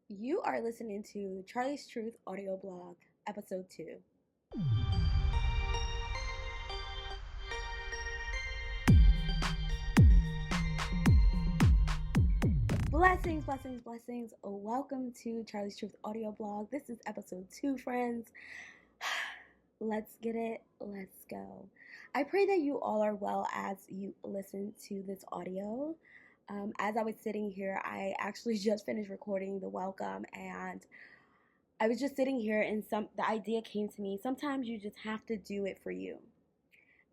You are listening to Charlie's Truth audio blog, episode 2. Blessings, blessings, blessings. Welcome to Charlie's Truth audio blog. This is episode 2, friends. Let's get it. Let's go. I pray that you all are well as you listen to this audio. As I was sitting here, I actually just finished recording the welcome, and I was just sitting here and the idea came to me. Sometimes you just have to do it for you.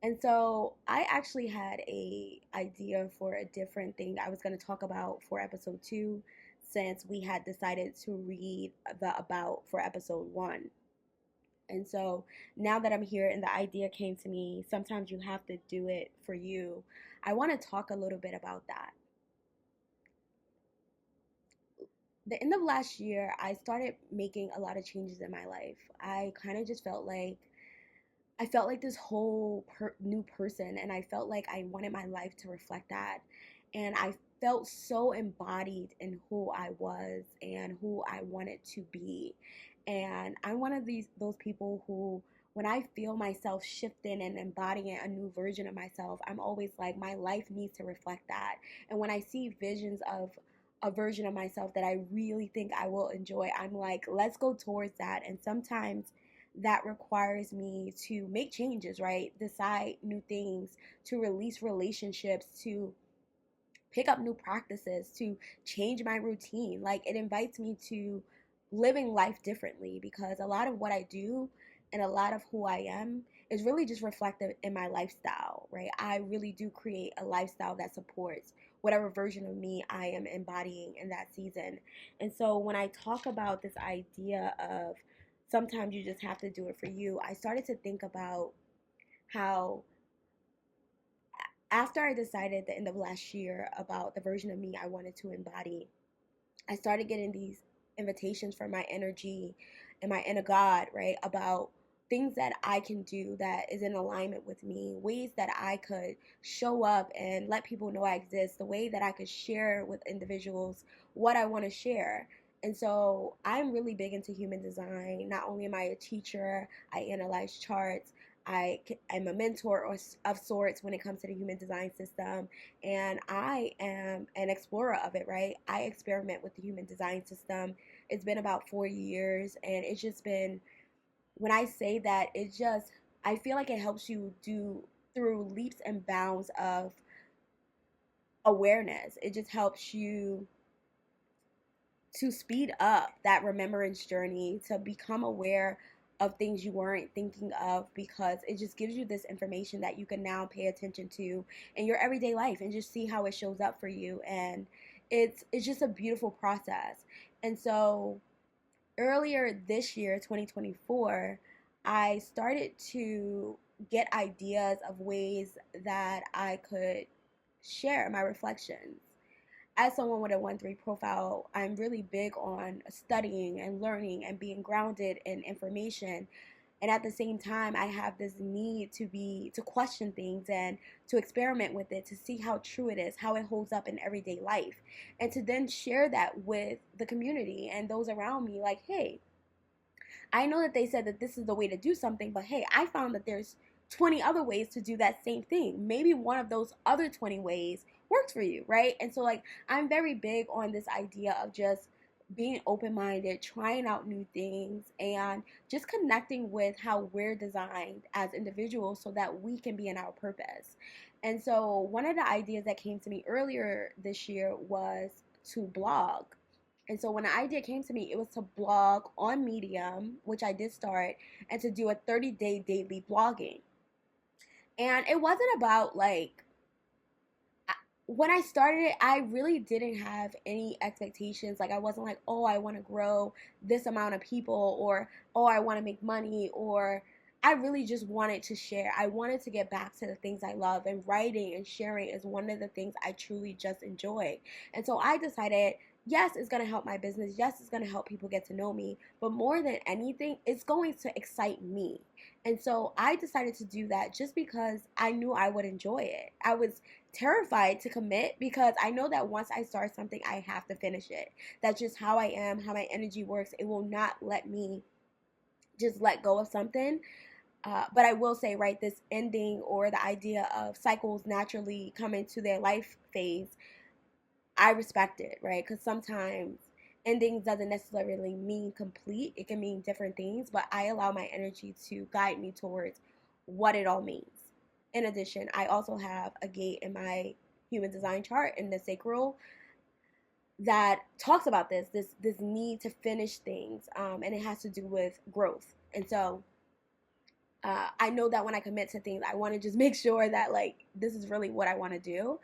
And so I actually had a idea for a different thing I was going to talk about for episode 2, since we had decided to read the about for episode 1. And so now that I'm here and the idea came to me, sometimes you have to do it for you. I want to talk a little bit about that. The end of last year, I started making a lot of changes in my life. I kind of just felt like this whole new person, and I felt like I wanted my life to reflect that. And I felt so embodied in who I was and who I wanted to be. And I'm one of those people who, when I feel myself shifting and embodying a new version of myself, I'm always like, my life needs to reflect that. And when I see visions of a version of myself that I really think I will enjoy, I'm like, let's go towards that. And sometimes that requires me to make changes, right? Decide new things, to release relationships, to pick up new practices, to change my routine. Like, it invites me to living life differently, because a lot of what I do and a lot of who I am is really just reflected in my lifestyle, right? I really do create a lifestyle that supports whatever version of me I am embodying in that season. And so when I talk about this idea of sometimes you just have to do it for you, I started to think about how after I decided at the end of last year about the version of me I wanted to embody, I started getting these invitations from my energy and my inner God, right? About things that I can do that is in alignment with me, ways that I could show up and let people know I exist, the way that I could share with individuals what I want to share. And so I'm really big into human design. Not only am I a teacher, I analyze charts. I'm a mentor of sorts when it comes to the human design system, and I am an explorer of it, right? I experiment with the human design system. It's been about 4 years, and it's just been, when I say that, I feel like it helps you do through leaps and bounds of awareness. It just helps you to speed up that remembrance journey, to become aware of things you weren't thinking of, because it just gives you this information that you can now pay attention to in your everyday life and just see how it shows up for you. And it's just a beautiful process. And so earlier this year, 2024, I started to get ideas of ways that I could share my reflections. As someone with a 1-3 profile, I'm really big on studying and learning and being grounded in information. And at the same time, I have this need to question things and to experiment with it, to see how true it is, how it holds up in everyday life, and to then share that with the community and those around me. Like, hey, I know that they said that this is the way to do something, but hey, I found that there's 20 other ways to do that same thing. Maybe one of those other 20 ways works for you, right? And so, like, I'm very big on this idea of just being open-minded, trying out new things, and just connecting with how we're designed as individuals so that we can be in our purpose. And so one of the ideas that came to me earlier this year was to blog. And so when the idea came to me, it was to blog on Medium, which I did start, and to do a 30-day daily blogging. And it wasn't about like, when I started it, I really didn't have any expectations. Like, I wasn't like, oh, I want to grow this amount of people, or oh, I want to make money, or I really just wanted to share. I wanted to get back to the things I love, and writing and sharing is one of the things I truly just enjoy. And so I decided yes, it's going to help my business. Yes, it's going to help people get to know me. But more than anything, it's going to excite me. And so I decided to do that just because I knew I would enjoy it. I was terrified to commit because I know that once I start something, I have to finish it. That's just how I am, how my energy works. It will not let me just let go of something. But I will say, right, this ending or the idea of cycles naturally coming to their life phase, I respect it, right? Because sometimes endings doesn't necessarily mean complete. It can mean different things, but I allow my energy to guide me towards what it all means. In addition, I also have a gate in my human design chart in the sacral that talks about this need to finish things, and it has to do with growth. And so I know that when I commit to things, I want to just make sure that like this is really what I want to do.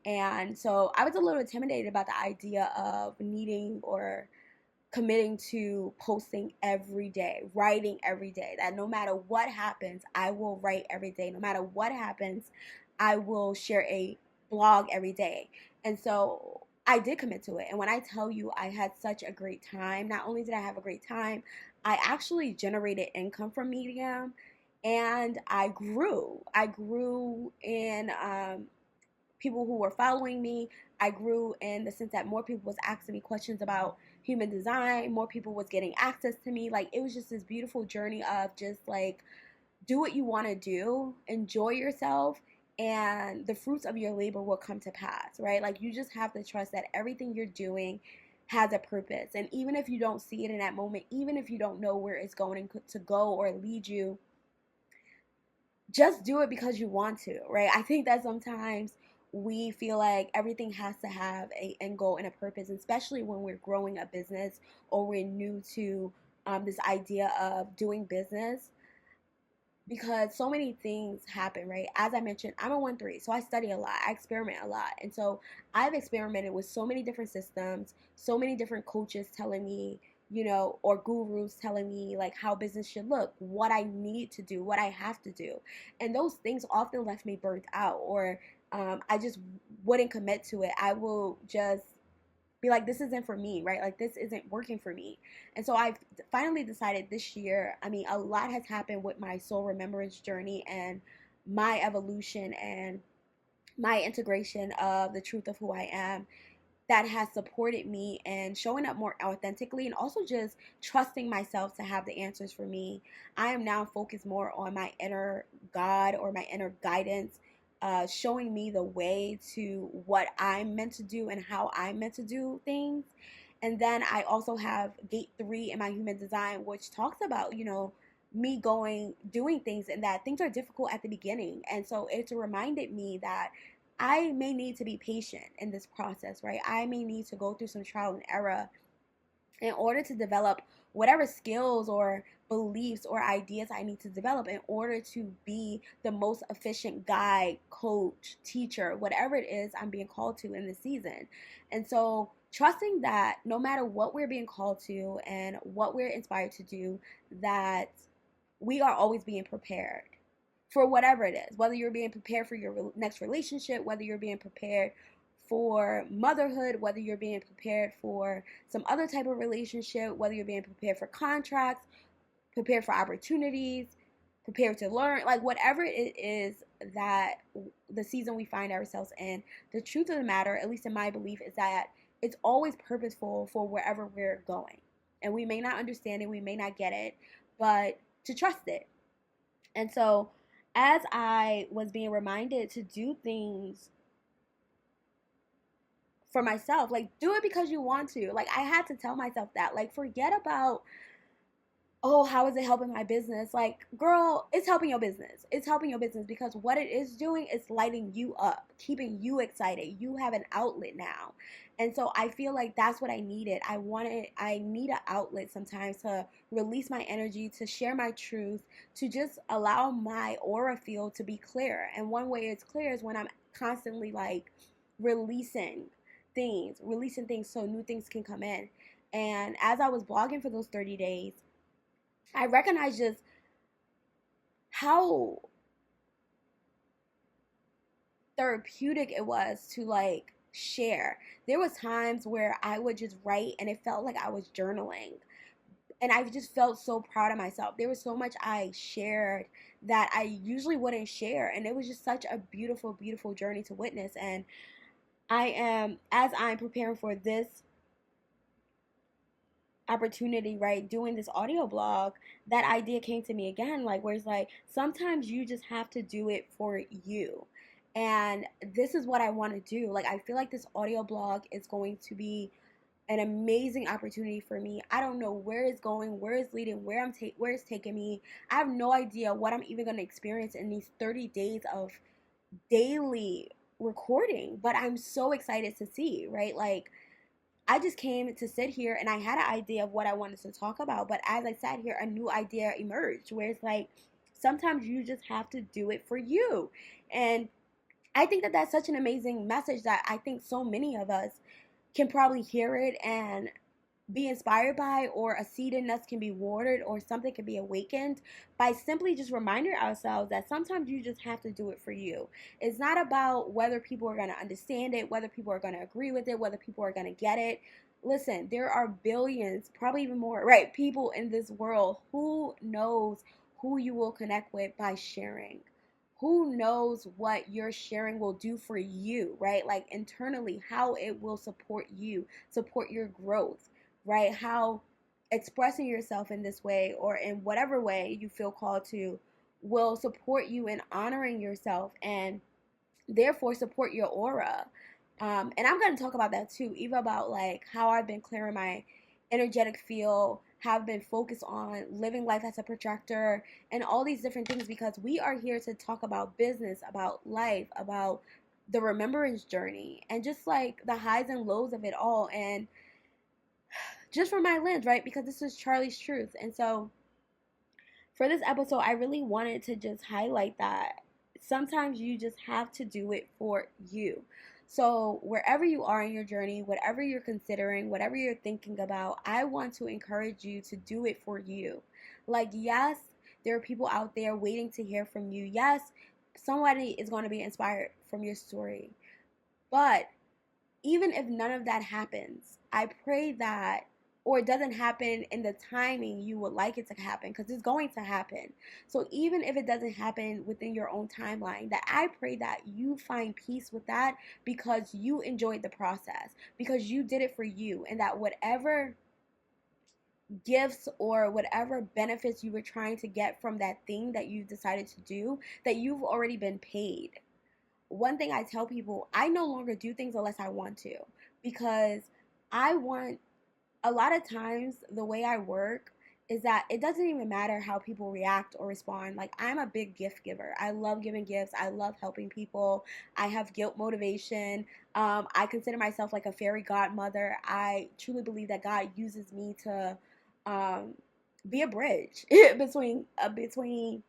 And so I was a little intimidated about the idea of needing or committing to posting every day, writing every day. That no matter what happens, I will write every day. No matter what happens, I will share a blog every day. And so I did commit to it. And when I tell you I had such a great time, not only did I have a great time, I actually generated income from Medium, and I grew. I grew in people who were following me. I grew in the sense that more people was asking me questions about human design. More people was getting access to me. Like it was just this beautiful journey of just like do what you want to do, enjoy yourself, and the fruits of your labor will come to pass, right? Like you just have to trust that everything you're doing has a purpose. And even if you don't see it in that moment, even if you don't know where it's going to go or lead you, just do it because you want to, right? I think that sometimes we feel like everything has to have a end goal and a purpose, especially when we're growing a business or we're new to this idea of doing business, because so many things happen, right? As I mentioned, I'm a 1-3, so I study a lot, I experiment a lot. And so I've experimented with so many different systems, so many different coaches telling me, or gurus telling me like how business should look, what I need to do, what I have to do. And those things often left me burnt out, or I just wouldn't commit to it. I will just be like, this isn't for me, right? Like this isn't working for me. And so I've finally decided this year, I mean, a lot has happened with my soul remembrance journey and my evolution and my integration of the truth of who I am, that has supported me and showing up more authentically, and also just trusting myself to have the answers for me. I am now focused more on my inner God or my inner guidance, showing me the way to what I'm meant to do and how I'm meant to do things. And then I also have gate 3 in my human design, which talks about, me doing things, and that things are difficult at the beginning. And so it's reminded me that I may need to be patient in this process, right? I may need to go through some trial and error in order to develop whatever skills or beliefs or ideas I need to develop in order to be the most efficient guide, coach, teacher, whatever it is I'm being called to in this season. And so trusting that no matter what we're being called to and what we're inspired to do, that we are always being prepared for whatever it is, whether you're being prepared for your next relationship, whether you're being prepared for motherhood, whether you're being prepared for some other type of relationship, whether you're being prepared for contracts, prepared for opportunities, prepared to learn, like whatever it is that the season we find ourselves in, the truth of the matter, at least in my belief, is that it's always purposeful for wherever we're going. And we may not understand it, we may not get it, but to trust it. And so as I was being reminded to do things for myself, like do it because you want to. Like I had to tell myself that. Like forget about, oh, how is it helping my business? Like, girl, it's helping your business. It's helping your business because what it is doing is lighting you up, keeping you excited. You have an outlet now. And so I feel like that's what I needed. I need an outlet sometimes to release my energy, to share my truth, to just allow my aura field to be clear. And one way it's clear is when I'm constantly like releasing releasing things so new things can come in. And as I was blogging for those 30 days, I recognized just how therapeutic it was to like share. There was times where I would just write and it felt like I was journaling. And I just felt so proud of myself. There was so much I shared that I usually wouldn't share. And it was just such a beautiful, beautiful journey to witness. And as I'm preparing for this opportunity, right, doing this audio blog, that idea came to me again, like, where it's like, sometimes you just have to do it for you. And this is what I want to do. Like, I feel like this audio blog is going to be an amazing opportunity for me. I don't know where it's going, where it's leading, where it's taking me. I have no idea what I'm even going to experience in these 30 days of daily recording, but I'm so excited to see, right? Like, I just came to sit here and I had an idea of what I wanted to talk about, but as I sat here, a new idea emerged where it's like, sometimes you just have to do it for you. And I think that that's such an amazing message that I think so many of us can probably hear it and be inspired by, or a seed in us can be watered, or something can be awakened by simply just reminding ourselves that sometimes you just have to do it for you. It's not about whether people are going to understand it, whether people are going to agree with it, whether people are going to get it. Listen, there are billions, probably even more, right, people in this world. Who knows who you will connect with by sharing? Who knows what your sharing will do for you, right? Like, internally, how it will support you, support your growth, right? How expressing yourself in this way, or in whatever way you feel called to, will support you in honoring yourself, and therefore support your aura. And I'm going to talk about that too, even about like how I've been clearing my energetic field, have been focused on living life as a projector, and all these different things, because we are here to talk about business, about life, about the remembrance journey, and just like the highs and lows of it all. And just from my lens, right? Because this is Charlie's truth. And so for this episode, I really wanted to just highlight that sometimes you just have to do it for you. So, wherever you are in your journey, whatever you're considering, whatever you're thinking about, I want to encourage you to do it for you. Like, yes, there are people out there waiting to hear from you. Yes, somebody is going to be inspired from your story. But even if none of that happens, I pray that, or it doesn't happen in the timing you would like it to happen, because it's going to happen. So even if it doesn't happen within your own timeline, that I pray that you find peace with that, because you enjoyed the process, because you did it for you, and that whatever gifts or whatever benefits you were trying to get from that thing that you decided to do, that you've already been paid. One thing I tell people, I no longer do things unless I want to, because I want, a lot of times the way I work is that it doesn't even matter how people react or respond. Like, I'm a big gift giver. I love giving gifts. I love helping people. I have guilt motivation. I consider myself like a fairy godmother. I truly believe that God uses me to um, be a bridge between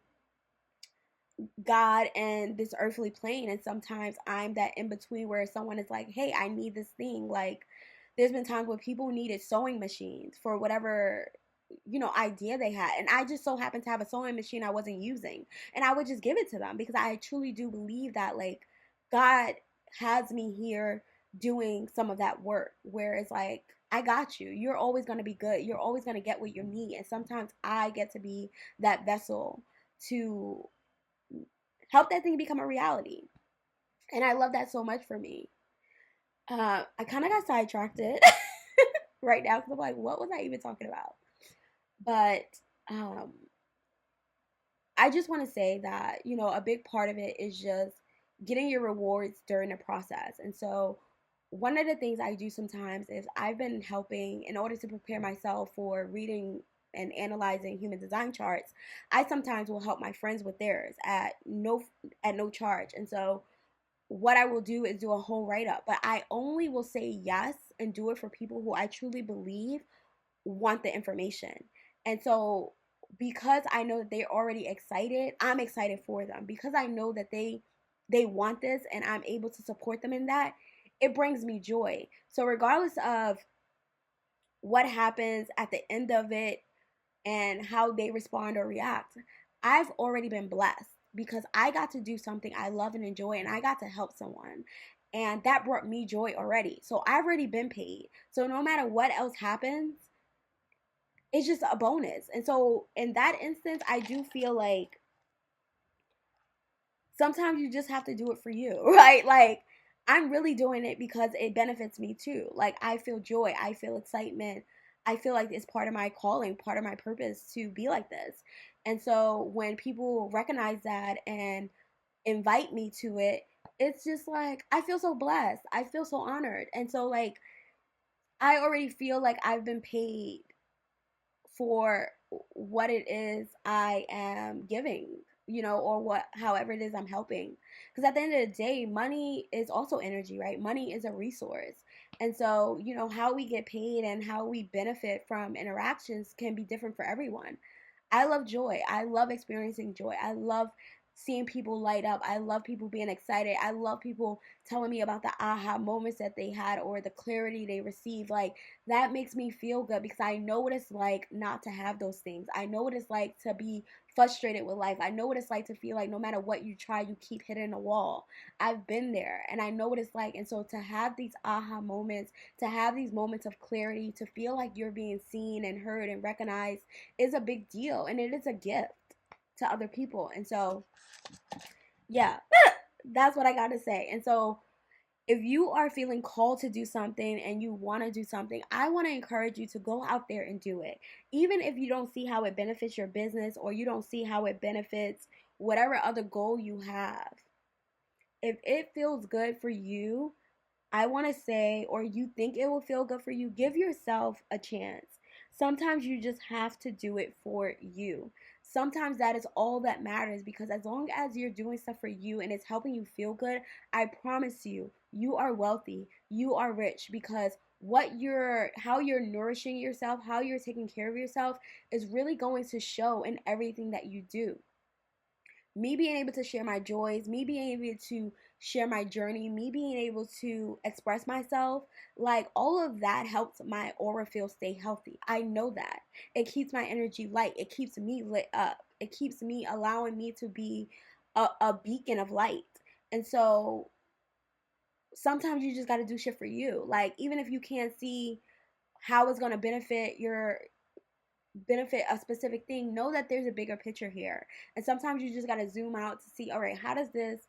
God and this earthly plane. And sometimes I'm that in between where someone is like, hey, I need this thing. Like, there's been times where people needed sewing machines for whatever, idea they had. And I just so happened to have a sewing machine I wasn't using. And I would just give it to them, because I truly do believe that, like, God has me here doing some of that work where it's like, I got you. You're always going to be good. You're always going to get what you need. And sometimes I get to be that vessel to help that thing become a reality. And I love that so much for me. I kind of got sidetracked right now, because I'm like, what was I even talking about? But um, I just want to say that, a big part of it is just getting your rewards during the process. And so one of the things I do sometimes is, I've been helping, in order to prepare myself for reading and analyzing human design charts, I sometimes will help my friends with theirs at no charge. And so what I will do is do a whole write up, but I only will say yes and do it for people who I truly believe want the information. And so, because I know that they're already excited, I'm excited for them, because I know that they want this and I'm able to support them in that. It brings me joy. So regardless of what happens at the end of it and how they respond or react, I've already been blessed, because I got to do something I love and enjoy, and I got to help someone. And that brought me joy already. So I've already been paid. So no matter what else happens, it's just a bonus. And so in that instance, I do feel like sometimes you just have to do it for you, right? Like, I'm really doing it because it benefits me too. Like, I feel joy, I feel excitement. I feel like it's part of my calling, part of my purpose to be like this. And so when people recognize that and invite me to it, it's just like I feel so blessed. I feel so honored. And so like I already feel like I've been paid for what it is I am giving, or what however it is I'm helping. Because at the end of the day, money is also energy, right? Money is a resource. And so, how we get paid and how we benefit from interactions can be different for everyone. I love joy. I love experiencing joy. I love seeing people light up. I love people being excited. I love people telling me about the aha moments that they had or the clarity they received. Like, that makes me feel good because I know what it's like not to have those things. I know what it's like to be frustrated with life. I know what it's like to feel like no matter what you try, you keep hitting a wall. I've been there and I know what it's like. And so to have these aha moments, to have these moments of clarity, to feel like you're being seen and heard and recognized is a big deal, and it is a gift to other people. And so, yeah, that's what I got to say. And so, if you are feeling called to do something and you want to do something, I want to encourage you to go out there and do it. Even if you don't see how it benefits your business or you don't see how it benefits whatever other goal you have, if it feels good for you, I want to say, or you think it will feel good for you, give yourself a chance. Sometimes you just have to do it for you. Sometimes that is all that matters because as long as you're doing stuff for you and it's helping you feel good, I promise you, you are wealthy, you are rich because how you're nourishing yourself, how you're taking care of yourself is really going to show in everything that you do. Me being able to share my joys, me being able to share my journey, me being able to express myself, like all of that helps my aura field stay healthy. I know that. It keeps my energy light. It keeps me lit up. It keeps me allowing me to be a beacon of light. And so sometimes you just got to do shit for you. Like, even if you can't see how it's going to benefit a specific thing, know that there's a bigger picture here. And sometimes you just got to zoom out to see, all right, how does this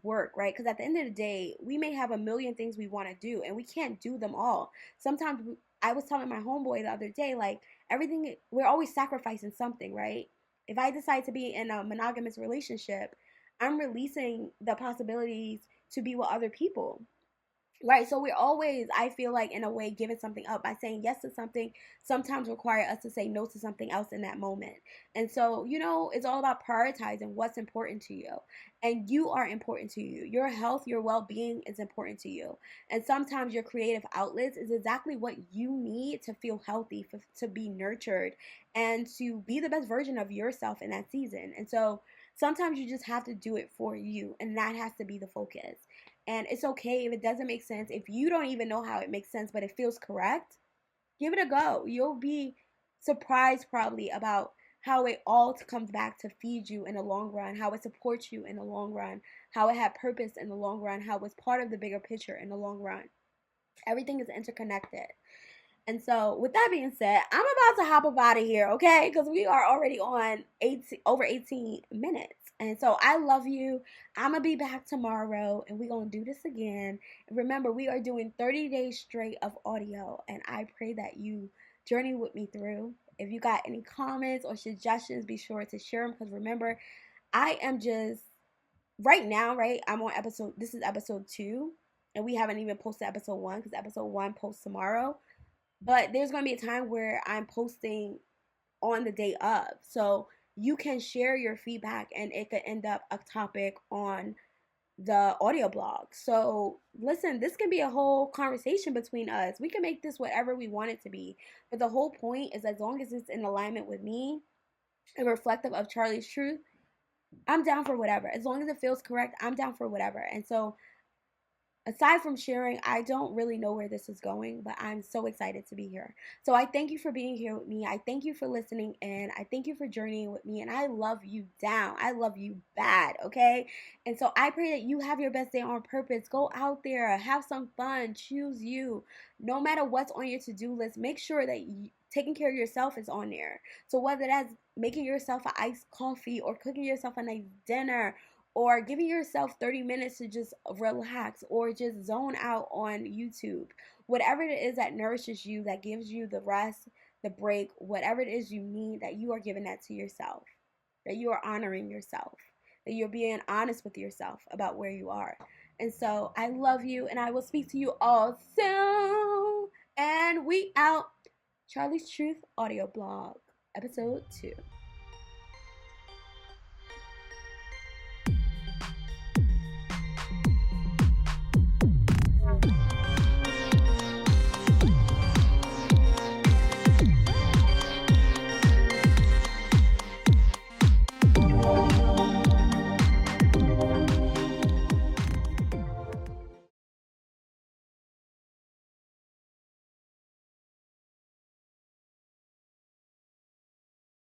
work, right? Because at the end of the day, we may have a million things we want to do and we can't do them all. Sometimes I was telling my homeboy the other day, like, everything, we're always sacrificing something, right? If I decide to be in a monogamous relationship, I'm releasing the possibilities to be with other people. Right, so we're always, I feel like, in a way, giving something up by saying yes to something. Sometimes require us to say no to something else in that moment. And so, it's all about prioritizing what's important to you. And you are important to you. Your health, your well being is important to you. And sometimes your creative outlets is exactly what you need to feel healthy, to be nurtured, and to be the best version of yourself in that season. And so sometimes you just have to do it for you, and that has to be the focus. And it's okay if it doesn't make sense. If you don't even know how it makes sense, but it feels correct, give it a go. You'll be surprised probably about how it all comes back to feed you in the long run, how it supports you in the long run, how it had purpose in the long run, how it's part of the bigger picture in the long run. Everything is interconnected. And so, with that being said, I'm about to hop up out of here, okay? Because we are already on over 18 minutes. And so, I love you. I'm going to be back tomorrow, and we're going to do this again. Remember, we are doing 30 days straight of audio, and I pray that you journey with me through. If you got any comments or suggestions, be sure to share them. Because remember, I am just, right now, right? This is episode 2, and we haven't even posted episode 1 because episode 1 posts tomorrow. But there's going to be a time where I'm posting on the day of. So you can share your feedback and it could end up a topic on the audio blog. So listen, this can be a whole conversation between us. We can make this whatever we want it to be. But the whole point is, as long as it's in alignment with me and reflective of Charlie's truth, I'm down for whatever. As long as it feels correct, I'm down for whatever. And so aside from sharing, I don't really know where this is going, but I'm so excited to be here. So I thank you for being here with me. I thank you for listening in. I thank you for journeying with me. And I love you down. I love you bad, okay? And so I pray that you have your best day on purpose. Go out there, have some fun, choose you. No matter what's on your to-do list, make sure that taking care of yourself is on there. So whether that's making yourself an iced coffee or cooking yourself a nice dinner or giving yourself 30 minutes to just relax or just zone out on YouTube. Whatever it is that nourishes you, that gives you the rest, the break, whatever it is you need, that you are giving that to yourself, that you are honoring yourself, that you're being honest with yourself about where you are. And so I love you, and I will speak to you all soon. And we out. Charlie's Truth audio blog, episode 2.